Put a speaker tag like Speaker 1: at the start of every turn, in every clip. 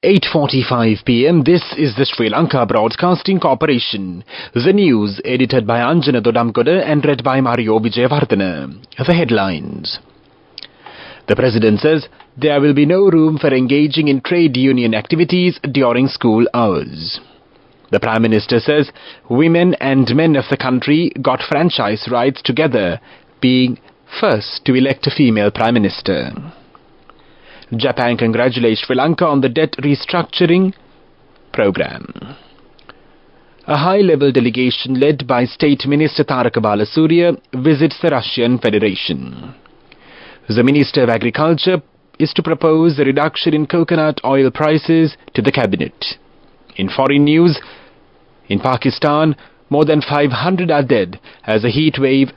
Speaker 1: 8:45 p.m. This is the Sri Lanka Broadcasting Corporation. The news edited by Anjana Dodamkoda and read by Mario Vijayavardhana. The headlines. The President says there will be no room for engaging in trade union activities during school hours. The Prime Minister says women and men of the country got franchise rights together, being first to elect a female Prime Minister. Japan congratulates Sri Lanka on the debt restructuring program. A high-level delegation led by State Minister Taraka Balasurya visits the Russian Federation. The Minister of Agriculture is to propose a reduction in coconut oil prices to the Cabinet. In foreign news, in Pakistan, more than 500 are dead as a heat wave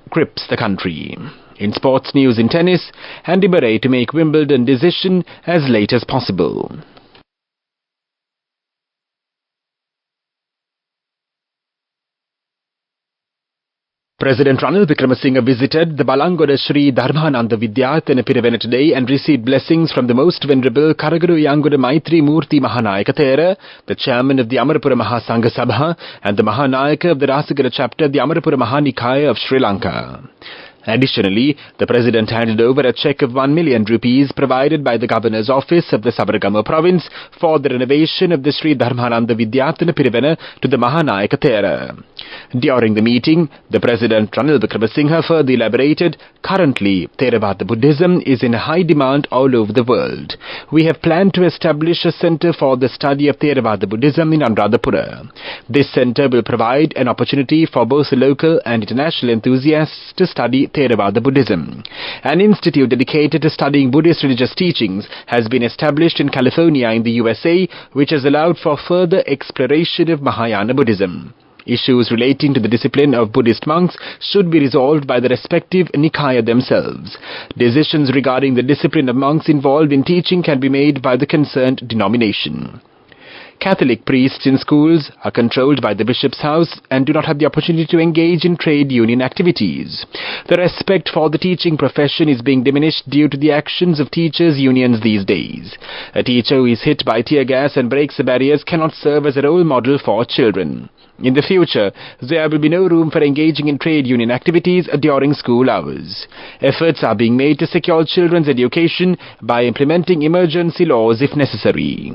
Speaker 1: grips the country. In sports news, in tennis, Andy Murray to make Wimbledon decision as late as possible. President Ranil Wickremesinghe visited the Balangoda Sri Dharmananda Vidyarthana Pirivena today and received blessings from the Most Venerable Karaguru Yangoda Maitri Murthy Mahanayaka Thera, the chairman of the Amarapura Mahasangha Sabha and the Mahanayaka of the Rasagala chapter of the Amarapura Mahanikaya of Sri Lanka. Additionally, the President handed over a cheque of 1 million rupees provided by the Governor's Office of the Sabaragama Province for the renovation of the Sri Dharmananda Vidyarthana Pirivena to the Mahanayaka Thera. During the meeting, the President Ranil Wickremesinghe further elaborated, currently Theravada Buddhism is in high demand all over the world. We have planned to establish a centre for the study of Theravada Buddhism in Anuradhapura. This centre will provide an opportunity for both local and international enthusiasts to study Theravada Buddhism. An institute dedicated to studying Buddhist religious teachings has been established in California in the USA, which has allowed for further exploration of Mahayana Buddhism. Issues relating to the discipline of Buddhist monks should be resolved by the respective Nikaya themselves. Decisions regarding the discipline of monks involved in teaching can be made by the concerned denomination. Catholic priests in schools are controlled by the bishop's house and do not have the opportunity to engage in trade union activities. The respect for the teaching profession is being diminished due to the actions of teachers' unions these days. A teacher who is hit by tear gas and breaks the barriers cannot serve as a role model for children. In the future, there will be no room for engaging in trade union activities during school hours. Efforts are being made to secure children's education by implementing emergency laws if necessary.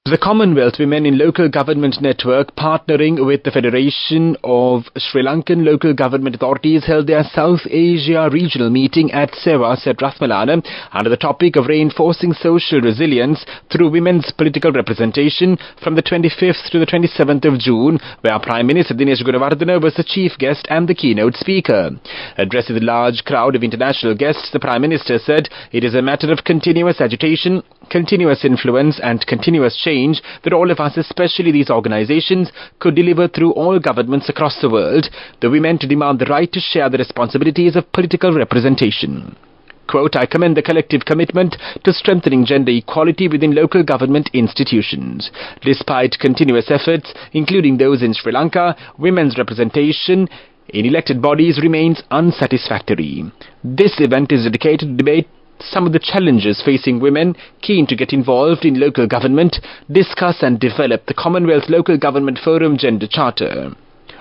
Speaker 1: The Commonwealth Women in Local Government Network, partnering with the Federation of Sri Lankan Local Government Authorities, held their South Asia regional meeting at Sevas at Rathmalana under the topic of reinforcing social resilience through women's political representation from the 25th to the 27th of June, where Prime Minister Dinesh Gunawardena was the chief guest and the keynote speaker. Addressing the large crowd of international guests, the Prime Minister said it is a matter of continuous agitation, continuous influence and continuous change that all of us, especially these organizations, could deliver through all governments across the world, the women to demand the right to share the responsibilities of political representation. Quote, I commend the collective commitment to strengthening gender equality within local government institutions. Despite continuous efforts, including those in Sri Lanka, women's representation in elected bodies remains unsatisfactory. This event is dedicated to debate some of the challenges facing women keen to get involved in local government, discuss and develop the Commonwealth Local Government Forum Gender Charter.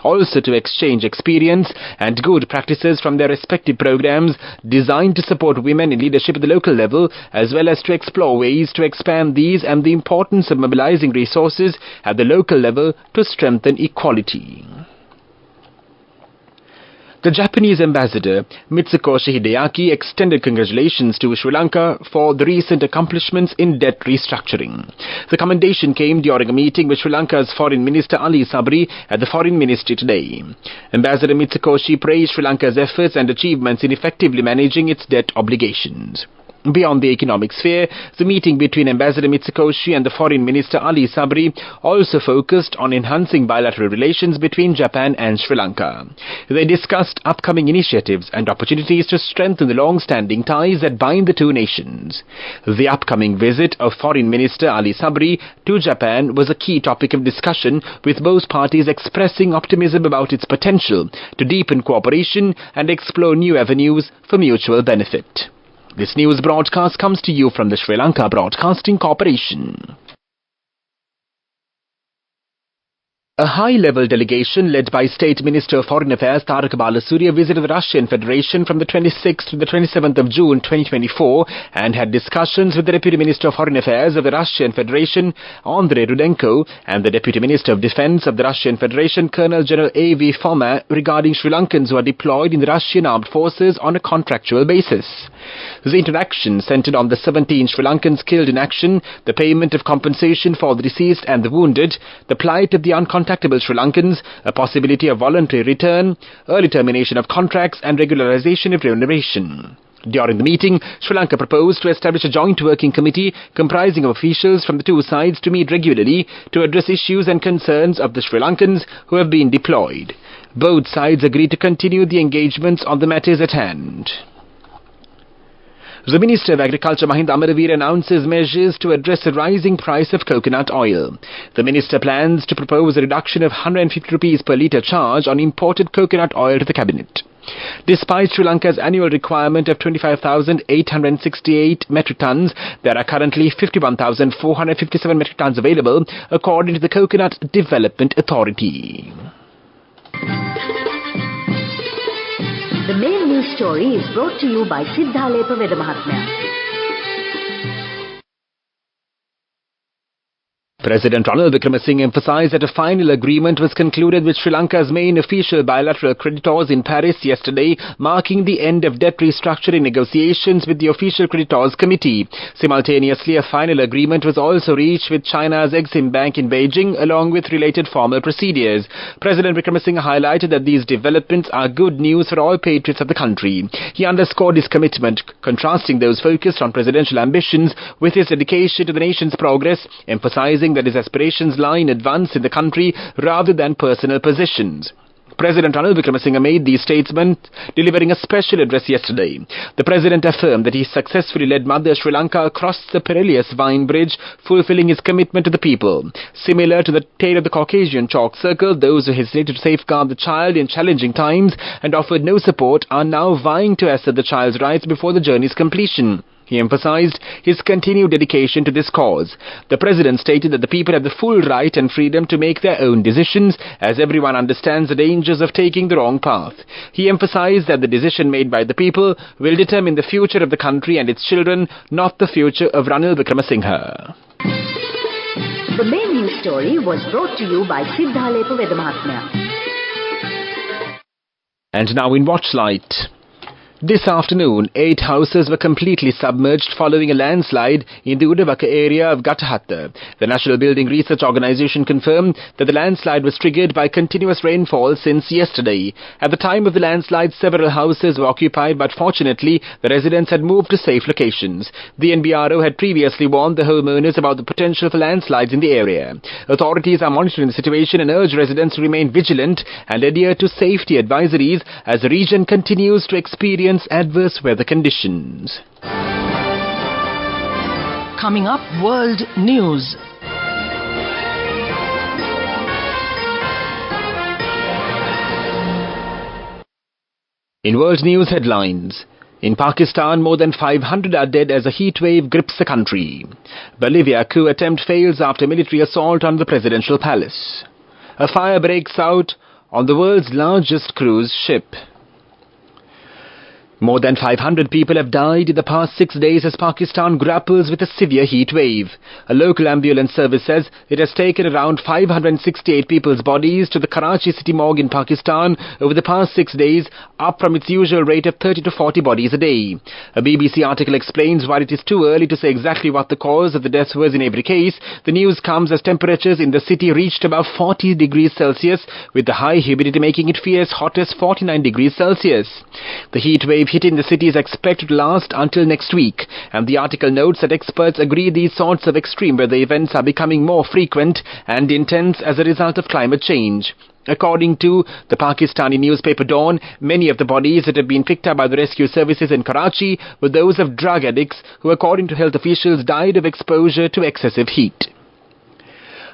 Speaker 1: Also to exchange experience and good practices from their respective programs designed to support women in leadership at the local level, as well as to explore ways to expand these and the importance of mobilizing resources at the local level to strengthen equality. The Japanese ambassador, Mitsukoshi Hideaki, extended congratulations to Sri Lanka for the recent accomplishments in debt restructuring. The commendation came during a meeting with Sri Lanka's Foreign Minister Ali Sabri at the Foreign Ministry today. Ambassador Mitsukoshi praised Sri Lanka's efforts and achievements in effectively managing its debt obligations. Beyond the economic sphere, the meeting between Ambassador Mitsukoshi and the Foreign Minister Ali Sabri also focused on enhancing bilateral relations between Japan and Sri Lanka. They discussed upcoming initiatives and opportunities to strengthen the long-standing ties that bind the two nations. The upcoming visit of Foreign Minister Ali Sabri to Japan was a key topic of discussion, with both parties expressing optimism about its potential to deepen cooperation and explore new avenues for mutual benefit. This news broadcast comes to you from the Sri Lanka Broadcasting Corporation. A high-level delegation led by State Minister of Foreign Affairs Tarak Balasurya visited the Russian Federation from the 26th to the 27th of June 2024 and had discussions with the Deputy Minister of Foreign Affairs of the Russian Federation, Andrei Rudenko, and the Deputy Minister of Defense of the Russian Federation, Colonel General A.V. Fomin, regarding Sri Lankans who are deployed in the Russian armed forces on a contractual basis. The interaction centered on the 17 Sri Lankans killed in action, the payment of compensation for the deceased and the wounded, the plight of the uncontactable Sri Lankans, a possibility of voluntary return, early termination of contracts and regularization of remuneration. During the meeting, Sri Lanka proposed to establish a joint working committee comprising of officials from the two sides to meet regularly to address issues and concerns of the Sri Lankans who have been deployed. Both sides agreed to continue the engagements on the matters at hand. The Minister of Agriculture Mahinda Amaraveera announces measures to address the rising price of coconut oil. The Minister plans to propose a reduction of 150 rupees per litre charge on imported coconut oil to the Cabinet. Despite Sri Lanka's annual requirement of 25,868 metric tons, there are currently 51,457 metric tons available, according to the Coconut Development Authority.
Speaker 2: The main news story is brought to you by Sinhala Mahatmya.
Speaker 1: President Ranil Wickremesinghe emphasized that a final agreement was concluded with Sri Lanka's main official bilateral creditors in Paris yesterday, marking the end of debt restructuring negotiations with the Official Creditors Committee. Simultaneously, a final agreement was also reached with China's Exim Bank in Beijing, along with related formal procedures. President Wickremesinghe highlighted that these developments are good news for all patriots of the country. He underscored his commitment, contrasting those focused on presidential ambitions with his dedication to the nation's progress, emphasizing that his aspirations lie in advance in the country rather than personal positions. President Ranil Wickremesinghe made these statements delivering a special address yesterday. The President affirmed that he successfully led Mother Sri Lanka across the perilous Vine Bridge, fulfilling his commitment to the people. Similar to the tale of the Caucasian chalk circle, those who hesitated to safeguard the child in challenging times and offered no support are now vying to assert the child's rights before the journey's completion. He emphasized his continued dedication to this cause. The President stated that the people have the full right and freedom to make their own decisions, as everyone understands the dangers of taking the wrong path. He emphasized that the decision made by the people will determine the future of the country and its children, not the future of Ranil Wickremesinghe.
Speaker 2: The main news story was brought to you by Sinhala Mahatmya.
Speaker 1: And now in Watchlight. This afternoon, 8 houses were completely submerged following a landslide in the Udavaka area of Gatahatta. The National Building Research Organisation confirmed that the landslide was triggered by continuous rainfall since yesterday. At the time of the landslide, several houses were occupied, but fortunately, the residents had moved to safe locations. The NBRO had previously warned the homeowners about the potential for landslides in the area. Authorities are monitoring the situation and urge residents to remain vigilant and adhere to safety advisories as the region continues to experience adverse weather conditions.
Speaker 3: Coming up, World News.
Speaker 1: In World News headlines, in Pakistan, more than 500 are dead as a heat wave grips the country. Bolivia coup attempt fails after military assault on the presidential palace. A fire breaks out on the world's largest cruise ship. More than 500 people have died in the past 6 days as Pakistan grapples with a severe heat wave. A local ambulance service says it has taken around 568 people's bodies to the Karachi city morgue in Pakistan over the past 6 days, up from its usual rate of 30 to 40 bodies a day. A BBC article explains why it is too early to say exactly what the cause of the deaths was in every case. The news comes as temperatures in the city reached above 40 degrees Celsius, with the high humidity making it feel as hot as 49 degrees Celsius. The heat wave hitting the city is expected to last until next week, and the article notes that experts agree these sorts of extreme weather events are becoming more frequent and intense as a result of climate change. According to the Pakistani newspaper Dawn, many of the bodies that have been picked up by the rescue services in Karachi were those of drug addicts who, according to health officials, died of exposure to excessive heat.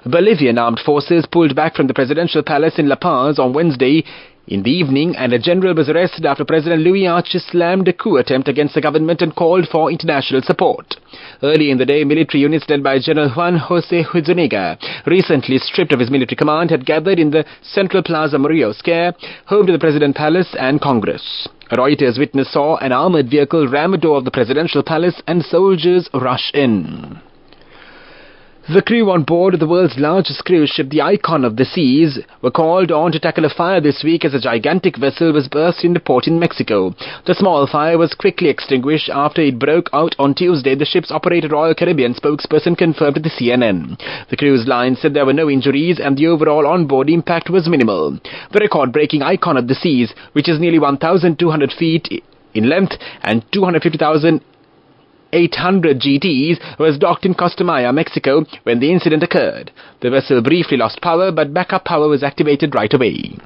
Speaker 1: Bolivian armed forces pulled back from the presidential palace in La Paz on Wednesday in the evening, and a general was arrested after President Louis Archer slammed a coup attempt against the government and called for international support. Early in the day, military units led by General Juan Jose Huizuniga, recently stripped of his military command, had gathered in the Central Plaza Murillo Square, home to the President Palace and Congress. A Reuters witness saw an armoured vehicle ram a door of the presidential palace and soldiers rush in. The crew on board the world's largest cruise ship, the Icon of the Seas, were called on to tackle a fire this week as a gigantic vessel was burst into port in Mexico. The small fire was quickly extinguished after it broke out on Tuesday, the ship's operator Royal Caribbean spokesperson confirmed to the CNN. The cruise line said there were no injuries and the overall onboard impact was minimal. The record-breaking Icon of the Seas, which is nearly 1,200 feet in length and 250,800 GTs, was docked in Costa Maya, Mexico, when the incident occurred. The vessel briefly lost power, but backup power was activated right away.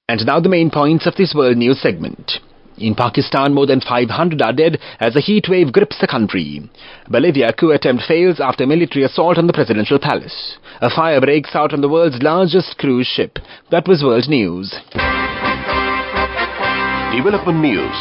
Speaker 1: And now the main points of this World News segment. In Pakistan, more than 500 are dead as a heat wave grips the country. Bolivia coup attempt fails after military assault on the presidential palace. A fire breaks out on the world's largest cruise ship. That was World News.
Speaker 4: Development News.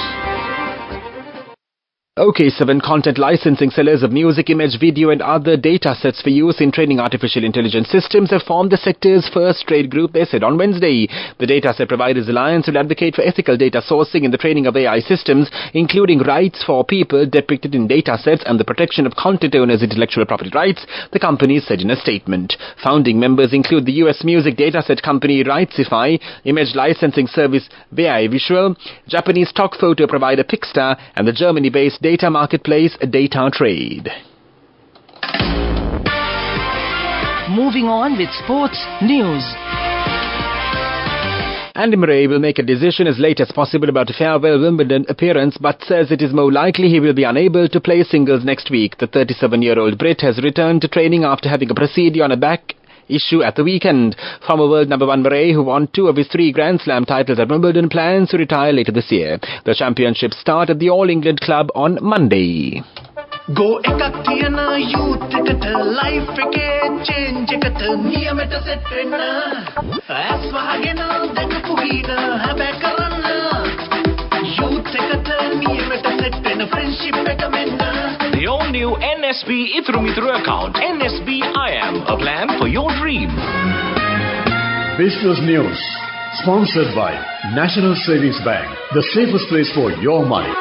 Speaker 1: OK7 content licensing sellers of music, image, video and other data sets for use in training artificial intelligence systems have formed the sector's first trade group, they said on Wednesday. The Dataset Providers Alliance will advocate for ethical data sourcing in the training of AI systems, including rights for people depicted in data sets and the protection of content owners' intellectual property rights, the company said in a statement. Founding members include the US music dataset company Rightsify, image licensing service VI Visual, Japanese stock photo provider Pixar, and the Germany-based data marketplace Data Trade.
Speaker 3: Moving on with sports news.
Speaker 1: Andy Murray will make a decision as late as possible about a farewell Wimbledon appearance, but says it is more likely he will be unable to play singles next week. The 37-year-old Brit has returned to training after having a procedure on a back issue at the weekend. Former world number 1 Murray, who won 2 of his 3 Grand Slam titles at Wimbledon, plans to retire later this year. The championship start at the All England Club on Monday.
Speaker 5: Go ekakiyana youth ekata life eke change ekata niyamata set wenna as wahagena dakapuhina habe karanna youth ekata niyamata set wenna friendship eka menna.
Speaker 6: The all-new NSB Itru account, NSB I Am, a plan for your dream.
Speaker 7: Business News, sponsored by National Savings Bank, the safest place for your money.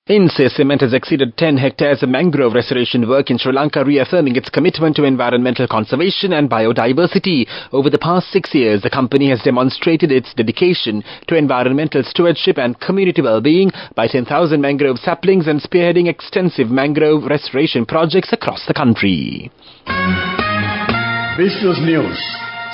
Speaker 1: INSE Cement has exceeded 10 hectares of mangrove restoration work in Sri Lanka, reaffirming its commitment to environmental conservation and biodiversity. Over the past 6 years, the company has demonstrated its dedication to environmental stewardship and community well-being by 10,000 mangrove saplings and spearheading extensive mangrove restoration projects across the country.
Speaker 7: Business News,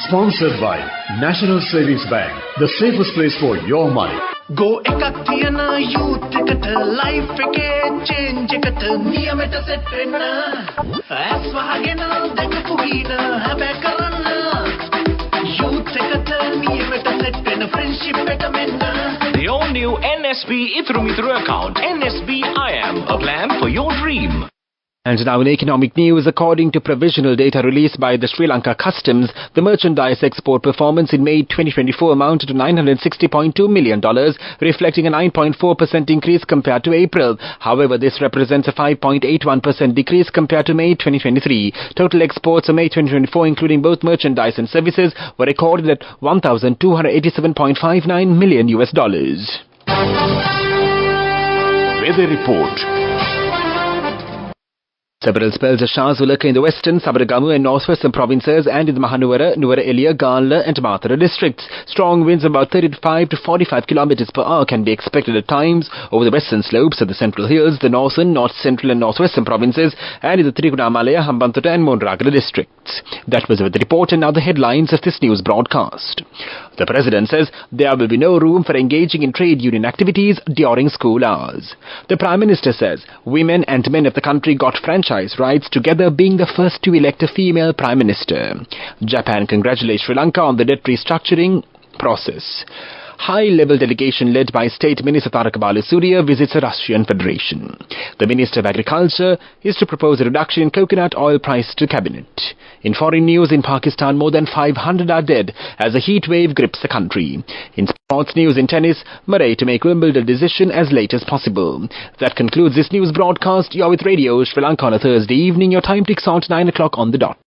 Speaker 7: sponsored by National Savings Bank, the safest place for your money.
Speaker 5: Go ekakiyana youth ekata life eke change ekata niyamata set wenna as wahagena dakapuhina habe karanna youth ekata niyamata set wenna friendship eka menna.
Speaker 6: The all-new NSB Itru account, NSB I Am, a plan for your dream.
Speaker 1: And now in economic news, according to provisional data released by the Sri Lanka Customs, the merchandise export performance in May 2024 amounted to $960.2 million, reflecting a 9.4% increase compared to April. However, this represents a 5.81% decrease compared to May 2023. Total exports of May 2024, including both merchandise and services, were recorded at $1,287.59 million.
Speaker 4: Weather report.
Speaker 1: Several spells of showers will occur in the western, Sabaragamu and northwestern provinces and in the Mahanuwara, Nuwara Eliya, Gala and Mathura districts. Strong winds of about 35 to 45 kilometers per hour can be expected at times over the western slopes of the central hills, the northern, north central and northwestern provinces and in the Trikunamalaya, Hambantota and Monragala districts. That was the report, and now the headlines of this news broadcast. The President says there will be no room for engaging in trade union activities during school hours. The Prime Minister says women and men of the country got franchise rights, together being the first to elect a female Prime Minister. Japan congratulates Sri Lanka on the debt restructuring process. high-level delegation led by State Minister Taraka Balasuriya visits the Russian Federation. The Minister of Agriculture is to propose a reduction in coconut oil price to Cabinet. In foreign news, in Pakistan, more than 500 are dead as a heat wave grips the country. In sports news, in tennis, Murray to make Wimbledon decision as late as possible. That concludes this news broadcast. You're with Radio Sri Lanka on a Thursday evening. Your time ticks out 9 o'clock on the dot.